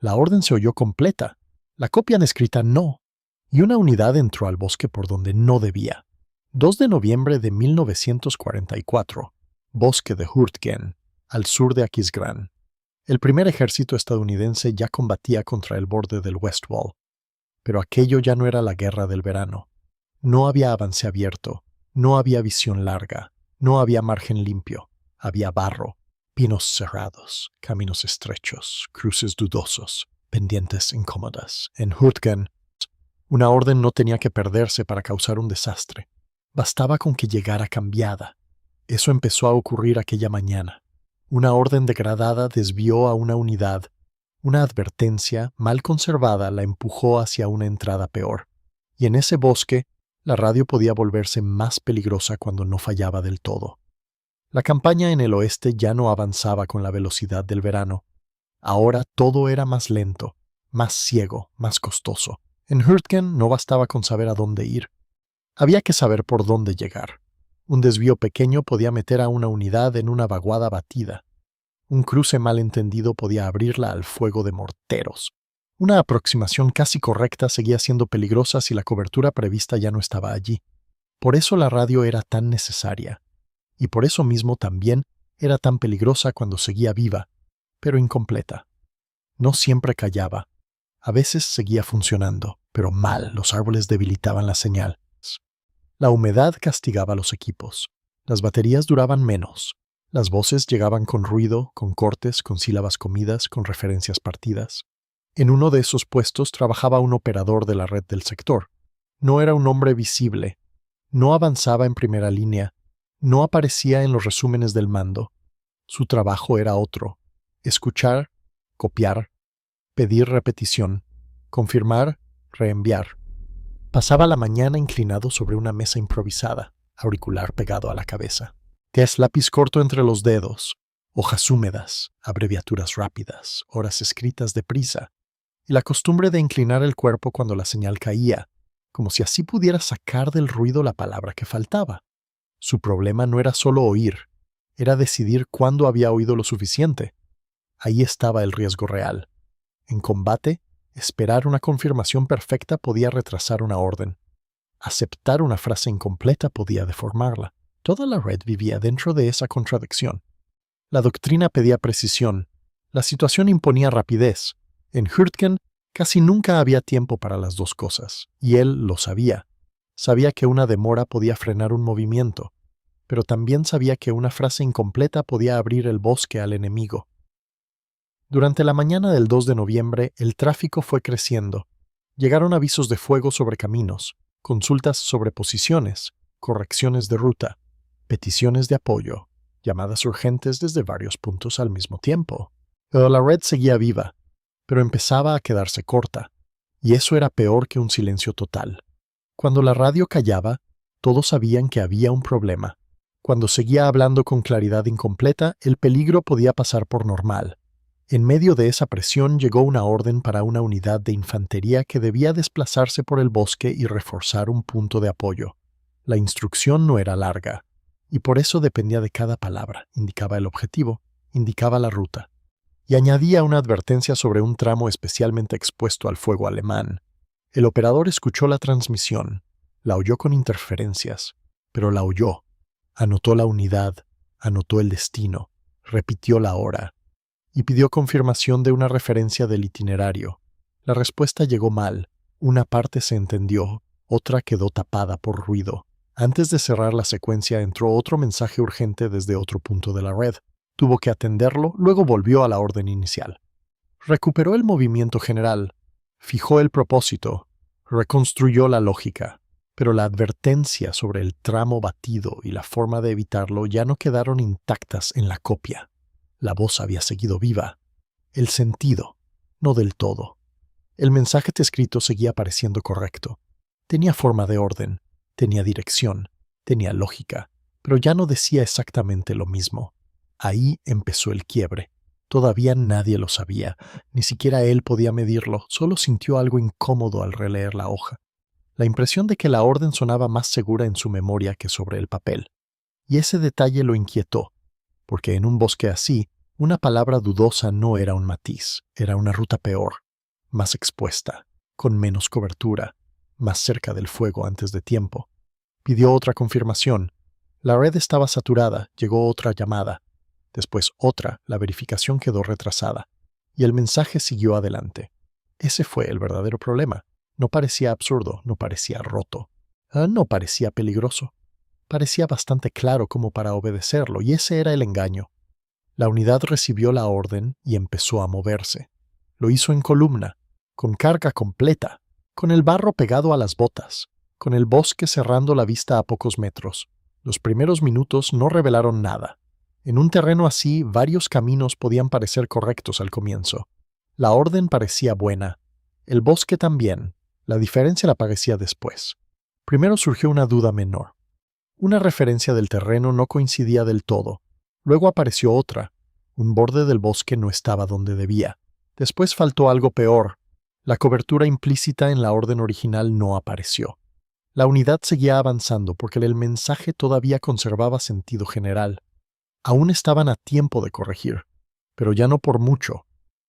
La orden se oyó completa, la copia escrita no, y una unidad entró al bosque por donde no debía. 2 de noviembre de 1944, bosque de Hurtgen, al sur de Aquisgrán. El primer ejército estadounidense ya combatía contra el borde del West Wall. Pero aquello ya no era la guerra del verano. No había avance abierto, no había visión larga, no había margen limpio, había barro, pinos cerrados, caminos estrechos, cruces dudosos, pendientes incómodas. En Hurtgen, una orden no tenía que perderse para causar un desastre. Bastaba con que llegara cambiada. Eso empezó a ocurrir aquella mañana. Una orden degradada desvió a una unidad. Una advertencia mal conservada la empujó hacia una entrada peor. Y en ese bosque, la radio podía volverse más peligrosa cuando no fallaba del todo. La campaña en el oeste ya no avanzaba con la velocidad del verano. Ahora todo era más lento, más ciego, más costoso. En Hurtgen no bastaba con saber a dónde ir. Había que saber por dónde llegar. Un desvío pequeño podía meter a una unidad en una vaguada batida. Un cruce mal entendido podía abrirla al fuego de morteros. Una aproximación casi correcta seguía siendo peligrosa si la cobertura prevista ya no estaba allí. Por eso la radio era tan necesaria. Y por eso mismo también era tan peligrosa cuando seguía viva, pero incompleta. No siempre callaba. A veces seguía funcionando, pero mal, los árboles debilitaban la señal. La humedad castigaba a los equipos. Las baterías duraban menos. Las voces llegaban con ruido, con cortes, con sílabas comidas, con referencias partidas. En uno de esos puestos trabajaba un operador de la red del sector. No era un hombre visible. No avanzaba en primera línea. No aparecía en los resúmenes del mando. Su trabajo era otro: escuchar, copiar, pedir repetición, confirmar, reenviar. Pasaba la mañana inclinado sobre una mesa improvisada, auricular pegado a la cabeza. Lápiz corto entre los dedos, hojas húmedas, abreviaturas rápidas, horas escritas deprisa, y la costumbre de inclinar el cuerpo cuando la señal caía, como si así pudiera sacar del ruido la palabra que faltaba. Su problema no era solo oír, era decidir cuándo había oído lo suficiente. Ahí estaba el riesgo real. En combate, esperar una confirmación perfecta podía retrasar una orden. Aceptar una frase incompleta podía deformarla. Toda la red vivía dentro de esa contradicción. La doctrina pedía precisión. La situación imponía rapidez. En Hurtgen casi nunca había tiempo para las dos cosas, y él lo sabía. Sabía que una demora podía frenar un movimiento, pero también sabía que una frase incompleta podía abrir el bosque al enemigo. Durante la mañana del 2 de noviembre, el tráfico fue creciendo. Llegaron avisos de fuego sobre caminos, consultas sobre posiciones, correcciones de ruta, peticiones de apoyo, llamadas urgentes desde varios puntos al mismo tiempo. Pero la red seguía viva, pero empezaba a quedarse corta, y eso era peor que un silencio total. Cuando la radio callaba, todos sabían que había un problema. Cuando seguía hablando con claridad incompleta, el peligro podía pasar por normal. En medio de esa presión llegó una orden para una unidad de infantería que debía desplazarse por el bosque y reforzar un punto de apoyo. La instrucción no era larga, y por eso dependía de cada palabra. Indicaba el objetivo, indicaba la ruta, y añadía una advertencia sobre un tramo especialmente expuesto al fuego alemán. El operador escuchó la transmisión, la oyó con interferencias, pero la oyó. Anotó la unidad, anotó el destino, repitió la hora, y pidió confirmación de una referencia del itinerario. La respuesta llegó mal. Una parte se entendió, otra quedó tapada por ruido. Antes de cerrar la secuencia entró otro mensaje urgente desde otro punto de la red. Tuvo que atenderlo, luego volvió a la orden inicial. Recuperó el movimiento general, fijó el propósito, reconstruyó la lógica, pero la advertencia sobre el tramo batido y la forma de evitarlo ya no quedaron intactas en la copia. La voz había seguido viva. El sentido, no del todo. El mensaje escrito seguía pareciendo correcto. Tenía forma de orden, tenía dirección, tenía lógica, pero ya no decía exactamente lo mismo. Ahí empezó el quiebre. Todavía nadie lo sabía, ni siquiera él podía medirlo, solo sintió algo incómodo al releer la hoja. La impresión de que la orden sonaba más segura en su memoria que sobre el papel. Y ese detalle lo inquietó, porque en un bosque así, Una palabra dudosa no era un matiz, era una ruta peor, más expuesta, con menos cobertura, más cerca del fuego antes de tiempo. Pidió otra confirmación. La red estaba saturada, llegó otra llamada. Después otra, la verificación quedó retrasada. Y el mensaje siguió adelante. Ese fue el verdadero problema. No parecía absurdo, no parecía roto. No parecía peligroso. Parecía bastante claro como para obedecerlo, y ese era el engaño. La unidad recibió la orden y empezó a moverse. Lo hizo en columna, con carga completa, con el barro pegado a las botas, con el bosque cerrando la vista a pocos metros. Los primeros minutos no revelaron nada. En un terreno así, varios caminos podían parecer correctos al comienzo. La orden parecía buena. El bosque también. La diferencia la parecía después. Primero surgió una duda menor. Una referencia del terreno no coincidía del todo. Luego apareció otra. Un borde del bosque no estaba donde debía. Después faltó algo peor. La cobertura implícita en la orden original no apareció. La unidad seguía avanzando porque el mensaje todavía conservaba sentido general. Aún estaban a tiempo de corregir, pero ya no por mucho.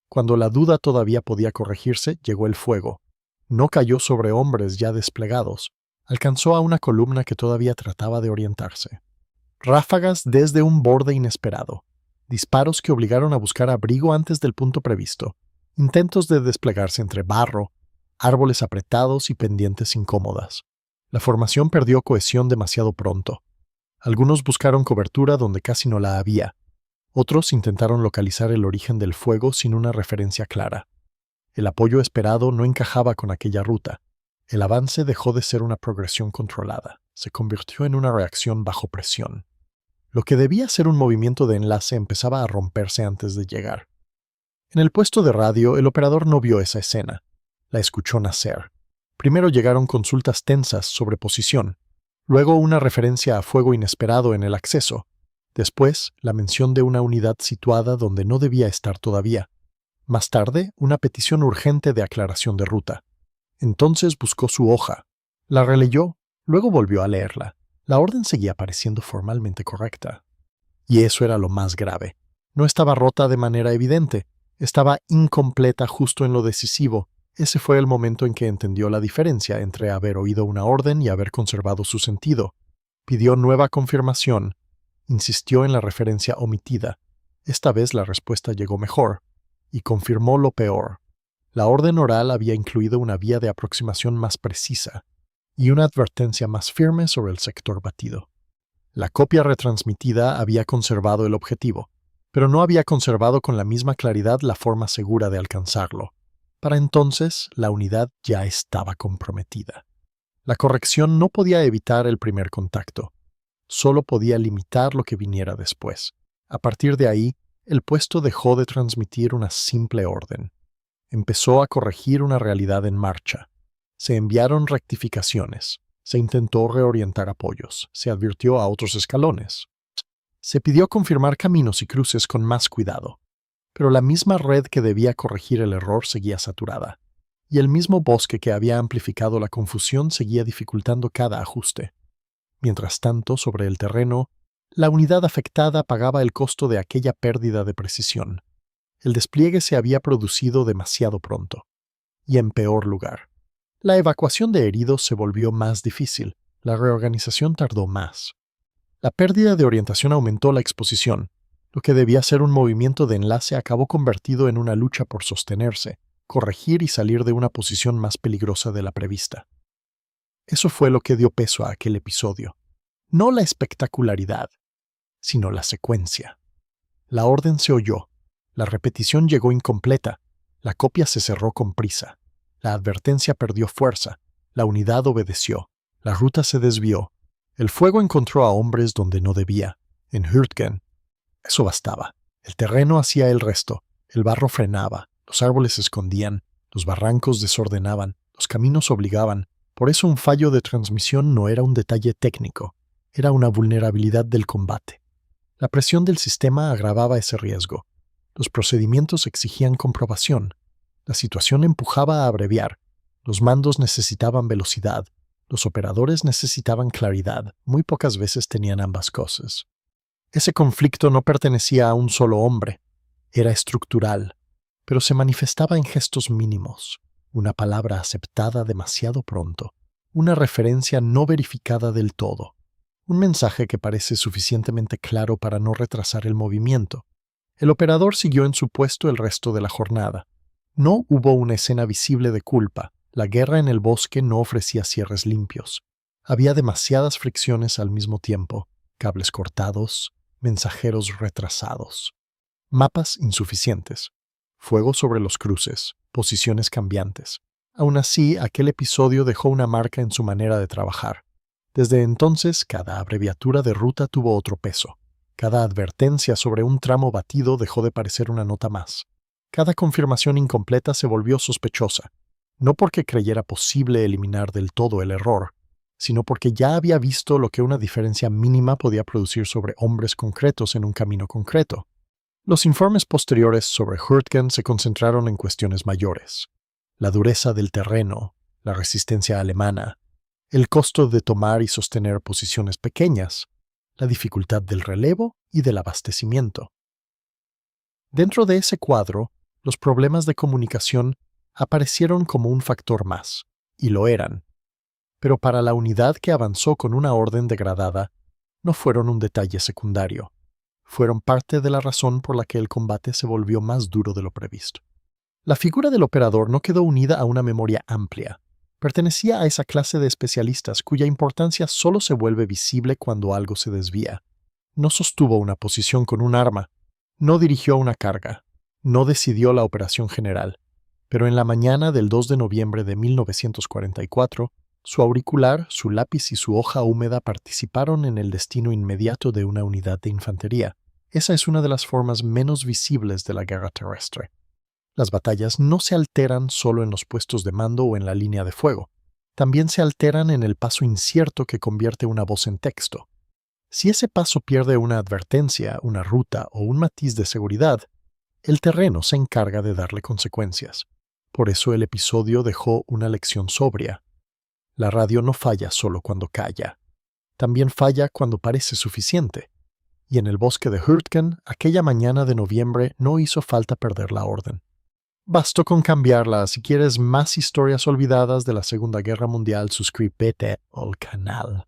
Cuando la duda todavía podía corregirse, llegó el fuego. No cayó sobre hombres ya desplegados. Alcanzó a una columna que todavía trataba de orientarse. Ráfagas desde un borde inesperado. Disparos que obligaron a buscar abrigo antes del punto previsto. Intentos de desplegarse entre barro, árboles apretados y pendientes incómodas. La formación perdió cohesión demasiado pronto. Algunos buscaron cobertura donde casi no la había. Otros intentaron localizar el origen del fuego sin una referencia clara. El apoyo esperado no encajaba con aquella ruta. El avance dejó de ser una progresión controlada. Se convirtió en una reacción bajo presión. Lo que debía ser un movimiento de enlace empezaba a romperse antes de llegar. En el puesto de radio, el operador no vio esa escena. La escuchó nacer. Primero llegaron consultas tensas sobre posición. Luego una referencia a fuego inesperado en el acceso. Después, la mención de una unidad situada donde no debía estar todavía. Más tarde, una petición urgente de aclaración de ruta. Entonces buscó su hoja. La releyó, luego volvió a leerla. La orden seguía pareciendo formalmente correcta. Y eso era lo más grave. No estaba rota de manera evidente. Estaba incompleta justo en lo decisivo. Ese fue el momento en que entendió la diferencia entre haber oído una orden y haber conservado su sentido. Pidió nueva confirmación. Insistió en la referencia omitida. Esta vez la respuesta llegó mejor. Y confirmó lo peor. La orden oral había incluido una vía de aproximación más precisa y una advertencia más firme sobre el sector batido. La copia retransmitida había conservado el objetivo, pero no había conservado con la misma claridad la forma segura de alcanzarlo. Para entonces, la unidad ya estaba comprometida. La corrección no podía evitar el primer contacto, solo podía limitar lo que viniera después. A partir de ahí, el puesto dejó de transmitir una simple orden. Empezó a corregir una realidad en marcha. Se enviaron rectificaciones, se intentó reorientar apoyos, se advirtió a otros escalones. Se pidió confirmar caminos y cruces con más cuidado. Pero la misma red que debía corregir el error seguía saturada, y el mismo bosque que había amplificado la confusión seguía dificultando cada ajuste. Mientras tanto, sobre el terreno, la unidad afectada pagaba el costo de aquella pérdida de precisión. El despliegue se había producido demasiado pronto, y en peor lugar. La evacuación de heridos se volvió más difícil, la reorganización tardó más. La pérdida de orientación aumentó la exposición. Lo que debía ser un movimiento de enlace acabó convertido en una lucha por sostenerse, corregir y salir de una posición más peligrosa de la prevista. Eso fue lo que dio peso a aquel episodio. No la espectacularidad, sino la secuencia. La orden se oyó, la repetición llegó incompleta, la copia se cerró con prisa, la advertencia perdió fuerza, la unidad obedeció, la ruta se desvió, el fuego encontró a hombres donde no debía, en Hürtgen. Eso bastaba. El terreno hacía el resto. El barro frenaba, los árboles se escondían, los barrancos desordenaban, los caminos obligaban. Por eso un fallo de transmisión no era un detalle técnico, era una vulnerabilidad del combate. La presión del sistema agravaba ese riesgo. Los procedimientos exigían comprobación. La situación empujaba a abreviar. Los mandos necesitaban velocidad. Los operadores necesitaban claridad. Muy pocas veces tenían ambas cosas. Ese conflicto no pertenecía a un solo hombre. Era estructural, pero se manifestaba en gestos mínimos, una palabra aceptada demasiado pronto, una referencia no verificada del todo, un mensaje que parece suficientemente claro para no retrasar el movimiento. El operador siguió en su puesto el resto de la jornada. No hubo una escena visible de culpa. La guerra en el bosque no ofrecía cierres limpios. Había demasiadas fricciones al mismo tiempo, cables cortados, mensajeros retrasados, mapas insuficientes, fuego sobre los cruces, posiciones cambiantes. Aún así, aquel episodio dejó una marca en su manera de trabajar. Desde entonces, cada abreviatura de ruta tuvo otro peso. Cada advertencia sobre un tramo batido dejó de parecer una nota más. Cada confirmación incompleta se volvió sospechosa, no porque creyera posible eliminar del todo el error, sino porque ya había visto lo que una diferencia mínima podía producir sobre hombres concretos en un camino concreto. Los informes posteriores sobre Hurtgen se concentraron en cuestiones mayores: la dureza del terreno, la resistencia alemana, el costo de tomar y sostener posiciones pequeñas, la dificultad del relevo y del abastecimiento. Dentro de ese cuadro, los problemas de comunicación aparecieron como un factor más, y lo eran. Pero para la unidad que avanzó con una orden degradada, no fueron un detalle secundario. Fueron parte de la razón por la que el combate se volvió más duro de lo previsto. La figura del operador no quedó unida a una memoria amplia. Pertenecía a esa clase de especialistas cuya importancia solo se vuelve visible cuando algo se desvía. No sostuvo una posición con un arma, no dirigió una carga, no decidió la operación general, pero en la mañana del 2 de noviembre de 1944, su auricular, su lápiz y su hoja húmeda participaron en el destino inmediato de una unidad de infantería. Esa es una de las formas menos visibles de la guerra terrestre. Las batallas no se alteran solo en los puestos de mando o en la línea de fuego. También se alteran en el paso incierto que convierte una voz en texto. Si ese paso pierde una advertencia, una ruta o un matiz de seguridad, el terreno se encarga de darle consecuencias. Por eso el episodio dejó una lección sobria. La radio no falla solo cuando calla. También falla cuando parece suficiente. Y en el bosque de Hurtgen, aquella mañana de noviembre, no hizo falta perder la orden. Bastó con cambiarla. Si quieres más historias olvidadas de la Segunda Guerra Mundial, suscríbete al canal.